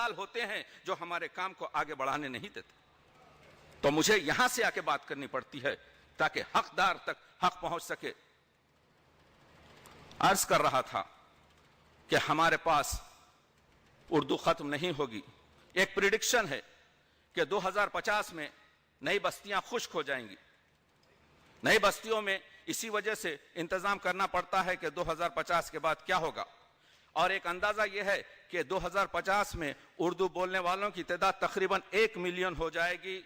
دلال ہوتے ہیں جو ہمارے کام کو آگے بڑھانے نہیں دیتے. تو مجھے یہاں سے آ کے بات کرنی پڑتی ہے تاکہ حقدار تک حق پہنچ سکے. عرض کر رہا تھا کہ ہمارے پاس اردو ختم نہیں ہوگی. ایک پریڈکشن ہے کہ 2050 میں نئی بستیاں خشک ہو جائیں گی. نئی بستیوں میں اسی وجہ سے انتظام کرنا پڑتا ہے کہ 2050 کے بعد کیا ہوگا. اور ایک اندازہ یہ ہے کہ 2050 میں اردو بولنے والوں کی تعداد تقریباً 1 ملین ہو جائے گی.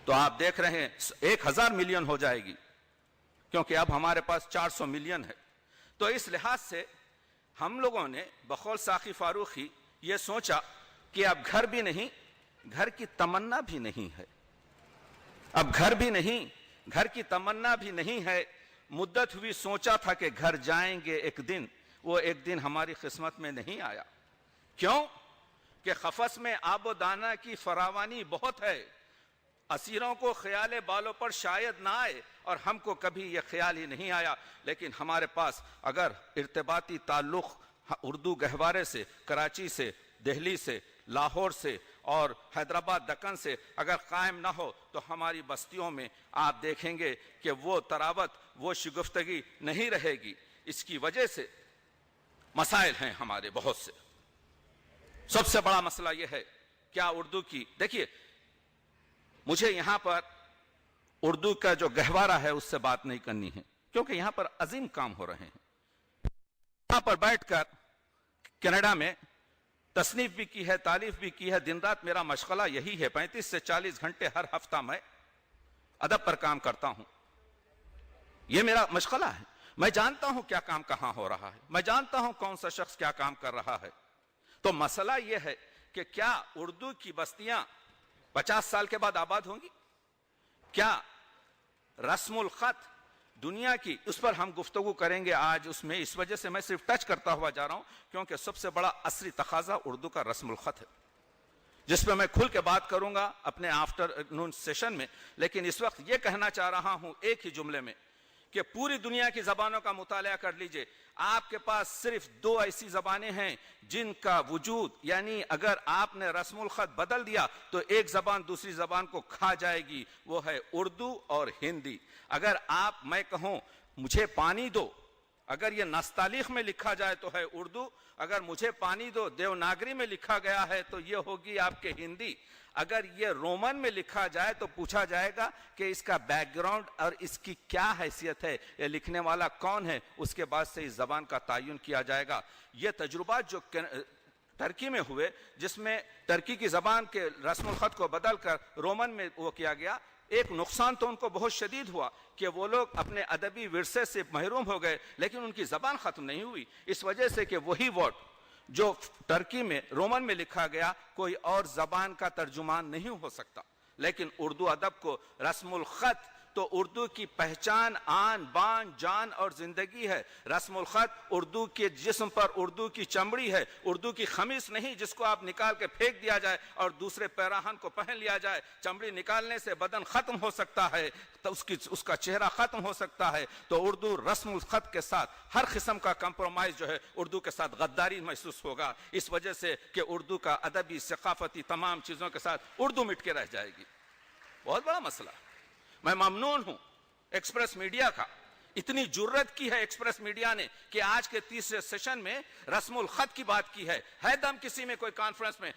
تو آپ دیکھ رہے ہیں 1000 ملین ہو جائے گی کیونکہ اب ہمارے پاس 400 ملین ہے. تو اس لحاظ سے ہم لوگوں نے بقول ساقی فاروقی یہ سوچا کہ اب گھر بھی نہیں, گھر کی تمنا بھی نہیں ہے. اب گھر بھی نہیں, گھر کی تمنا بھی نہیں ہے. مدت ہوئی سوچا تھا کہ گھر جائیں گے ایک دن, وہ ایک دن ہماری قسمت میں نہیں آیا. کیوں؟ کہ قفس میں آب و دانہ کی فراوانی بہت ہے. اسیروں کو خیال بالوں پر شاید نہ آئے اور ہم کو کبھی یہ خیال ہی نہیں آیا. لیکن ہمارے پاس اگر ارتباطی تعلق اردو گہوارے سے, کراچی سے, دہلی سے, لاہور سے اور حیدرآباد دکن سے اگر قائم نہ ہو تو ہماری بستیوں میں آپ دیکھیں گے کہ وہ تراوت, وہ شگفتگی نہیں رہے گی. اس کی وجہ سے مسائل ہیں ہمارے بہت سے. سب سے بڑا مسئلہ یہ ہے کیا اردو کی, دیکھیے مجھے یہاں پر اردو کا جو گہوارہ ہے اس سے بات نہیں کرنی ہے کیونکہ یہاں پر عظیم کام ہو رہے ہیں. یہاں پر بیٹھ کر کینیڈا میں تصنیف بھی کی ہے, تالیف بھی کی ہے. دن رات میرا مشغلہ یہی ہے. 35 سے 40 گھنٹے ہر ہفتہ میں ادب پر کام کرتا ہوں. یہ میرا مشغلہ ہے. میں جانتا ہوں کیا کام کہاں ہو رہا ہے, میں جانتا ہوں کون سا شخص کیا کام کر رہا ہے. تو مسئلہ یہ ہے کہ کیا اردو کی بستیاں 50 سال کے بعد آباد ہوں گی؟ کیا رسم الخط دنیا کی, اس پر ہم گفتگو کریں گے آج. اس میں اس وجہ سے میں صرف ٹچ کرتا ہوا جا رہا ہوں کیونکہ سب سے بڑا عصری تقاضا اردو کا رسم الخط ہے جس پہ میں کھل کے بات کروں گا اپنے آفٹر نون سیشن میں. لیکن اس وقت یہ کہنا چاہ رہا ہوں ایک ہی جملے میں کہ پوری دنیا کی زبانوں کا مطالعہ کر لیجئے. آپ کے پاس صرف 2 ایسی زبانیں ہیں جن کا وجود, یعنی اگر آپ نے رسم الخط بدل دیا تو ایک زبان دوسری زبان کو کھا جائے گی, وہ ہے اردو اور ہندی. اگر میں کہوں مجھے پانی دو, اگر یہ نستعلیق میں لکھا جائے تو ہے اردو. اگر مجھے پانی دو دیوناگری میں لکھا گیا ہے تو یہ ہوگی آپ کے ہندی. اگر یہ رومن میں لکھا جائے تو پوچھا جائے گا کہ اس کا بیک گراؤنڈ اور اس کی کیا حیثیت ہے, یہ لکھنے والا کون ہے, اس کے بعد سے اس زبان کا تعین کیا جائے گا. یہ تجربات جو ترکی میں ہوئے جس میں ترکی کی زبان کے رسم الخط کو بدل کر رومن میں وہ کیا گیا, ایک نقصان تو ان کو بہت شدید ہوا کہ وہ لوگ اپنے ادبی ورثے سے محروم ہو گئے لیکن ان کی زبان ختم نہیں ہوئی. اس وجہ سے کہ وہی ورڈ جو ترکی میں رومن میں لکھا گیا کوئی اور زبان کا ترجمان نہیں ہو سکتا. لیکن اردو ادب کو رسم الخط تو اردو کی پہچان, آن بان, جان اور زندگی ہے. رسم الخط اردو کے جسم پر اردو کی چمڑی ہے, اردو کی خمیص نہیں جس کو آپ نکال کے پھینک دیا جائے اور دوسرے پیراہن کو پہن لیا جائے. چمڑی نکالنے سے بدن ختم ہو سکتا ہے تو اس کا چہرہ ختم ہو سکتا ہے. تو اردو رسم الخط کے ساتھ ہر قسم کا کمپرومائز جو ہے اردو کے ساتھ غداری محسوس ہوگا, اس وجہ سے کہ اردو کا ادبی, ثقافتی تمام چیزوں کے ساتھ اردو مٹ کے رہ جائے گی. بہت بڑا مسئلہ. میں ممنون ہوں ایکسپریس میڈیا کا, اتنی جرت کی ہے ایکسپریس میڈیا نے کہ آج کے 30 سیشن میں رسم الخط کی بات کی ہے. دم کسی میں کوئی کانفرنس میں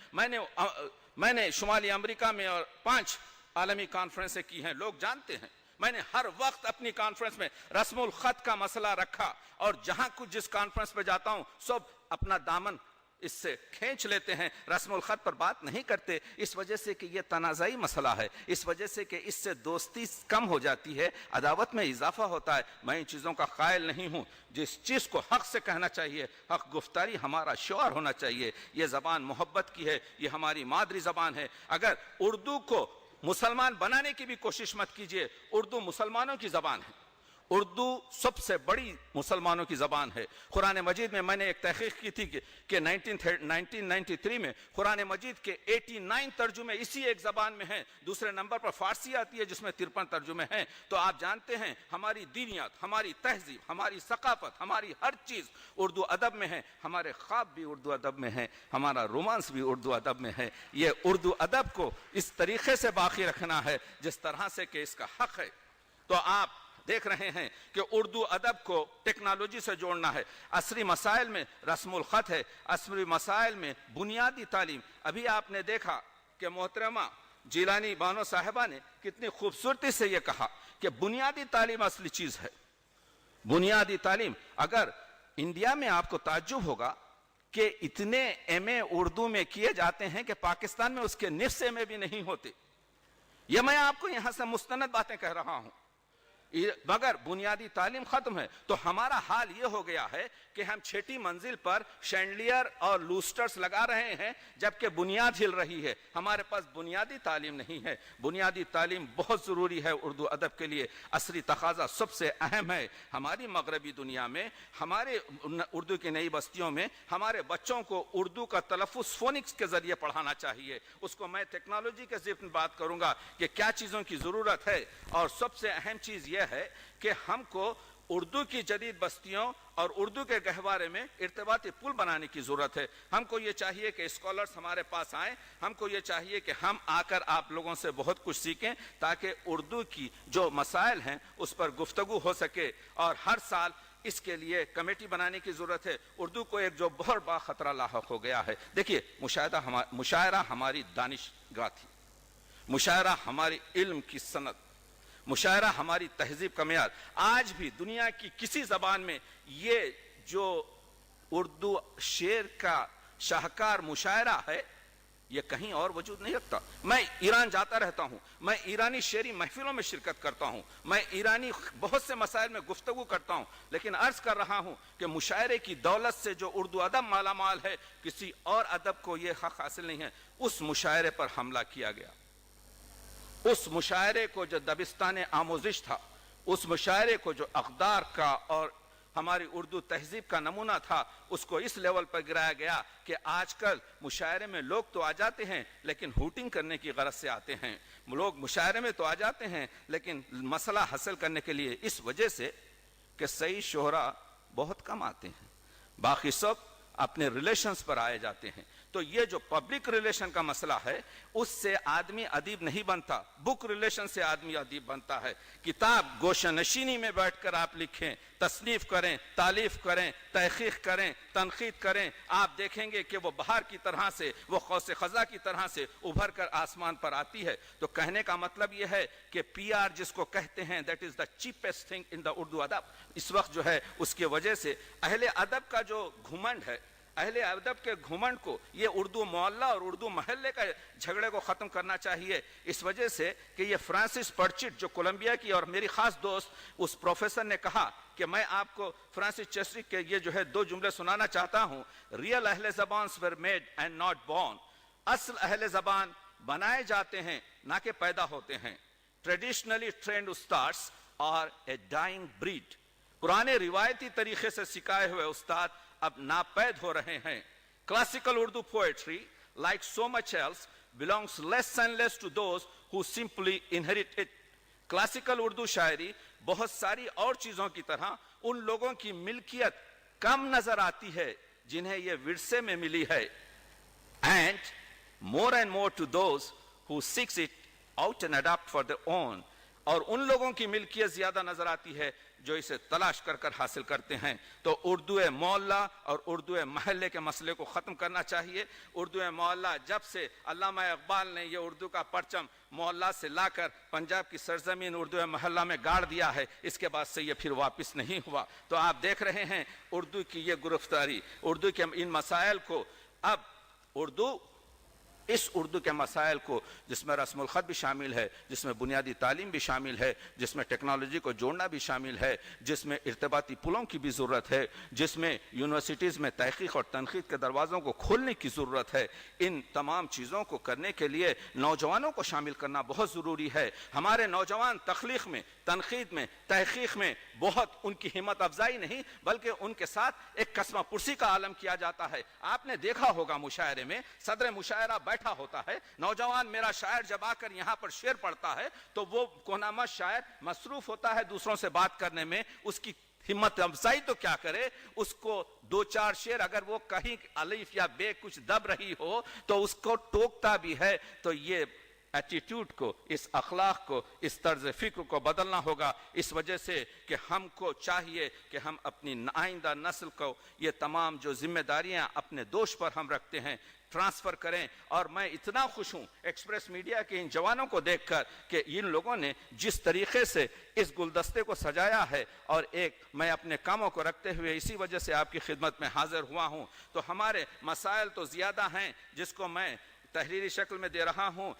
میں نے شمالی امریکہ میں اور 5 عالمی کانفرنسیں کی ہیں, لوگ جانتے ہیں. میں نے ہر وقت اپنی کانفرنس میں رسم الخط کا مسئلہ رکھا اور جہاں کچھ جس کانفرنس پہ جاتا ہوں سب اپنا دامن اس سے کھینچ لیتے ہیں, رسم الخط پر بات نہیں کرتے. اس وجہ سے کہ یہ تنازعی مسئلہ ہے, اس وجہ سے کہ اس سے دوستی کم ہو جاتی ہے, عداوت میں اضافہ ہوتا ہے. میں ان چیزوں کا قائل نہیں ہوں. جس چیز کو حق سے کہنا چاہیے, حق گفتاری ہمارا شعار ہونا چاہیے. یہ زبان محبت کی ہے, یہ ہماری مادری زبان ہے. اگر اردو کو مسلمان بنانے کی بھی کوشش مت کیجیے, اردو مسلمانوں کی زبان ہے. اردو سب سے بڑی مسلمانوں کی زبان ہے۔ قرآن مجید میں میں نے ایک تحقیق کی تھی کہ 1993 میں قرآن مجید کے 89 ترجمے اسی ایک زبان میں ہیں، دوسرے نمبر پر فارسی آتی ہے جس میں 53 ترجمے ہیں۔ تو آپ جانتے ہیں ہماری دینیات، ہماری تہذیب، ہماری ثقافت، ہماری ہر چیز اردو ادب میں ہے، ہمارے خواب بھی اردو ادب میں ہیں، ہمارا رومانس بھی اردو ادب میں ہے۔ یہ اردو ادب کو اس طریقے سے باقی رکھنا ہے جس طرح سے کہ اس کا حق ہے۔ تو آپ دیکھ رہے ہیں کہ اردو ادب کو ٹیکنالوجی سے جوڑنا ہے۔ عصری مسائل میں رسم الخط ہے، عصری مسائل میں بنیادی تعلیم۔ ابھی آپ نے دیکھا کہ محترمہ جیلانی بانو صاحبہ نے کتنی خوبصورتی سے یہ کہا کہ بنیادی تعلیم اصلی چیز ہے۔ بنیادی تعلیم، اگر انڈیا میں آپ کو تعجب ہوگا کہ اتنے ایم اے اردو میں کیے جاتے ہیں کہ پاکستان میں اس کے نصف ایم اے بھی نہیں ہوتے۔ یہ میں آپ کو یہاں سے مستند باتیں کہہ رہا ہوں، مگر بنیادی تعلیم ختم ہے۔ تو ہمارا حال یہ ہو گیا ہے کہ ہم چھٹی منزل پر شینڈلیئر اور لوسٹرز لگا رہے ہیں جبکہ بنیاد ہل رہی ہے۔ ہمارے پاس بنیادی تعلیم نہیں ہے۔ بنیادی تعلیم بہت ضروری ہے اردو ادب کے لیے۔ عصری تقاضا سب سے اہم ہے۔ ہماری مغربی دنیا میں، ہمارے اردو کی نئی بستیوں میں ہمارے بچوں کو اردو کا تلفظ فونکس کے ذریعے پڑھانا چاہیے۔ اس کو میں ٹیکنالوجی کے ضمن بات کروں گا کہ کیا چیزوں کی ضرورت ہے، اور سب سے اہم چیز یہ ہے کہ ہم کو اردو کی جدید بستیوں اور اردو کے گہوارے میں ارتباطی پل بنانے کی ضرورت ہے۔ ہم کو یہ چاہیے کہ اسکالرز ہمارے پاس آئیں، ہم کو یہ چاہیے کہ ہم آ کر آپ لوگوں سے بہت کچھ سیکھیں تاکہ اردو کی جو مسائل ہیں اس پر گفتگو ہو سکے، اور ہر سال اس کے لیے کمیٹی بنانے کی ضرورت ہے۔ اردو کو ایک جو بہت بڑا خطرہ لاحق ہو گیا ہے۔ دیکھیے، مشاعرہ ہماری دانشگاہ تھی، مشاعرہ ہماری علم کی صنعت، مشاعرہ ہماری تہذیب کا معیار۔ آج بھی دنیا کی کسی زبان میں یہ جو اردو شعر کا شاہکار مشاعرہ ہے یہ کہیں اور وجود نہیں رکھتا۔ میں ایران جاتا رہتا ہوں، میں ایرانی شعری محفلوں میں شرکت کرتا ہوں، میں ایرانی بہت سے مسائل میں گفتگو کرتا ہوں، لیکن عرض کر رہا ہوں کہ مشاعرے کی دولت سے جو اردو ادب مالا مال ہے، کسی اور ادب کو یہ حق حاصل نہیں ہے۔ اس مشاعرے پر حملہ کیا گیا، اس مشاعرے کو جو دبستان آموزش تھا، اس مشاعرے کو جو اقدار کا اور ہماری اردو تہذیب کا نمونہ تھا، اس کو اس لیول پر گرایا گیا کہ آج کل مشاعرے میں لوگ تو آ جاتے ہیں لیکن ہوٹنگ کرنے کی غرض سے آتے ہیں۔ لوگ مشاعرے میں تو آ جاتے ہیں لیکن مسئلہ حاصل کرنے کے لیے، اس وجہ سے کہ صحیح شہرا بہت کم آتے ہیں، باقی سب اپنے ریلیشنز پر آئے جاتے ہیں۔ تو یہ جو پبلک ریلیشن کا مسئلہ ہے اس سے آدمی ادیب نہیں بنتا، بک ریلیشن سے آدمی ادیب بنتا ہے۔ کتاب گوشہ نشینی میں بیٹھ کر آپ لکھیں، تصنیف کریں، تالیف کریں، تحقیق کریں، تنقید کریں، آپ دیکھیں گے کہ وہ بہار کی طرح سے، وہ قوس خزاں کی طرح سے ابھر کر آسمان پر آتی ہے۔ تو کہنے کا مطلب یہ ہے کہ پی آر جس کو کہتے ہیں that is the cheapest thing in the Urdu ادب، اس وقت جو ہے اس کی وجہ سے اہل ادب کا جو گھمنڈ ہے، اہل ادب کے گھمنڈ کو، یہ اردو محلہ اور اردو محلے کا جھگڑے کو ختم کرنا چاہیے۔ اس وجہ سے کہ یہ فرانسس پرچٹ جو کولمبیا کی اور میری خاص دوست، اس پروفیسر نے کہا کہ میں آپ کو فرانسس چیسرک کے یہ جو ہے 2 جملے سنانا چاہتا ہوں۔ ریئل اہل زبانس were made and not born، اصل اہل زبان بنائے جاتے ہیں نہ کہ پیدا ہوتے ہیں۔ ٹریڈیشنلی ٹرینڈ استاذ اور اے ڈائنگ بریڈ، پرانے روایتی طریقے سے سکھائے ہوئے استاد اب ناپید ہو رہے ہیں۔ Classical Urdu poetry like so much else belongs less and less to those who simply inherit it۔ Classical Urdu شاعری بہت ساری اور چیزوں کی طرح ان لوگوں کی ملکیت کم نظر آتی ہے جنہیں یہ ورثے میں ملی ہے، and more to those who seeks it out and adopt for their own، اور ان لوگوں کی ملکیت زیادہ نظر آتی ہے جو اسے تلاش کر کر حاصل کرتے ہیں۔ تو اردو محلہ اور اردو محلے کے مسئلے کو ختم کرنا چاہیے۔ اردو محلہ جب سے علامہ اقبال نے یہ اردو کا پرچم محلہ سے لا کر پنجاب کی سرزمین اردو محلہ میں گاڑ دیا ہے، اس کے بعد سے یہ پھر واپس نہیں ہوا۔ تو آپ دیکھ رہے ہیں اردو کی یہ گرفتاری، اردو کے ان مسائل کو اب اردو اس اردو کے مسائل کو، جس میں رسم الخط بھی شامل ہے، جس میں بنیادی تعلیم بھی شامل ہے، جس میں ٹیکنالوجی کو جوڑنا بھی شامل ہے، جس میں ارتباطی پلوں کی بھی ضرورت ہے، جس میں یونیورسٹیز میں تحقیق اور تنقید کے دروازوں کو کھولنے کی ضرورت ہے، ان تمام چیزوں کو کرنے کے لیے نوجوانوں کو شامل کرنا بہت ضروری ہے۔ ہمارے نوجوان تخلیق میں، تنقید میں، تحقیق میں بہت ان کی ہمت افزائی نہیں بلکہ ان کے ساتھ ایک کسمہ پرسی کا عالم کیا جاتا ہے۔ آپ نے دیکھا ہوگا مشاعرے میں صدر مشاعرہ بیٹھا ہوتا ہے، نوجوان میرا شاعر جب آ کر یہاں پر شعر پڑھتا ہے تو وہ کونامہ شاعر مصروف ہوتا ہے دوسروں سے بات کرنے میں، اس کی ہمت افزائی تو کیا کرے، اس کو دو چار شعر اگر وہ کہیں الف یا بے کچھ دب رہی ہو تو اس کو ٹوکتا بھی ہے۔ تو یہ ایٹیٹیوڈ کو، اس اخلاق کو، اس طرز فکر کو بدلنا ہوگا، اس وجہ سے کہ ہم کو چاہیے کہ ہم اپنی آئندہ نسل کو یہ تمام جو ذمہ داریاں اپنے دوش پر ہم رکھتے ہیں ٹرانسفر کریں۔ اور میں اتنا خوش ہوں ایکسپریس میڈیا کے ان جوانوں کو دیکھ کر کہ ان لوگوں نے جس طریقے سے اس گلدستے کو سجایا ہے، اور میں اپنے کاموں کو رکھتے ہوئے اسی وجہ سے آپ کی خدمت میں حاضر ہوا ہوں۔ تو ہمارے مسائل تو زیادہ ہیں جس کو میں تحریری شکل میں دے رہا ہوں۔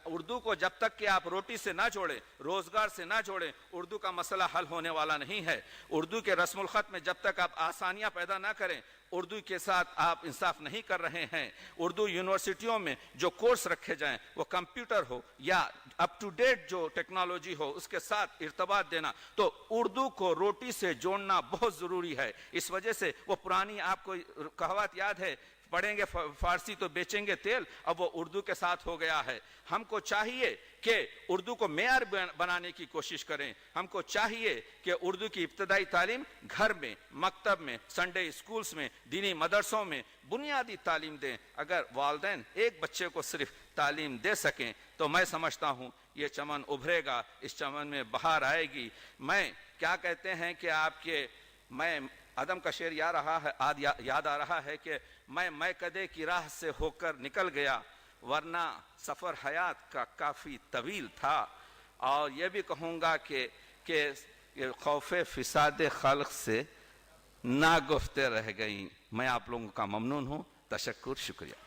اردو کو جب تک کہ آپ روٹی سے نہ جوڑیں، روزگار سے نہ جوڑیں، اردو کا مسئلہ حل ہونے والا نہیں ہے۔ اردو کے رسم الخط میں جب تک آپ آسانیاں پیدا نہ کریں، اردو کے ساتھ آپ انصاف نہیں کر رہے ہیں۔ اردو یونیورسٹیوں میں جو کورس رکھے جائیں وہ کمپیوٹر ہو یا اپ ٹو ڈیٹ جو ٹیکنالوجی ہو اس کے ساتھ ارتباط دینا، تو اردو کو روٹی سے جوڑنا بہت ضروری ہے۔ اس وجہ سے وہ پرانی آپ کو کہاوت یاد ہے، پڑھیں گے فارسی تو بیچیں گے تیل، اب وہ اردو کے ساتھ ہو گیا ہے۔ ہم کو چاہیے کہ اردو کو معیار بنانے کی کوشش کریں۔ ہم کو چاہیے کہ اردو کی ابتدائی تعلیم گھر میں، مکتب میں، سنڈے اسکولز میں، دینی مدرسوں میں بنیادی تعلیم دیں۔ اگر والدین ایک بچے کو صرف تعلیم دے سکیں تو میں سمجھتا ہوں یہ چمن ابھرے گا، اس چمن میں بہار آئے گی۔ میں کیا کہتے ہیں کہ میں عدم کا شعر یاد آ رہا ہے کہ میں کدے کی راہ سے ہو کر نکل گیا، ورنہ سفر حیات کا کافی طویل تھا۔ اور یہ بھی کہوں گا کہ خوف فساد خلق سے نہ گفتے رہ گئیں۔ میں آپ لوگوں کا ممنون ہوں، تشکر، شکریہ۔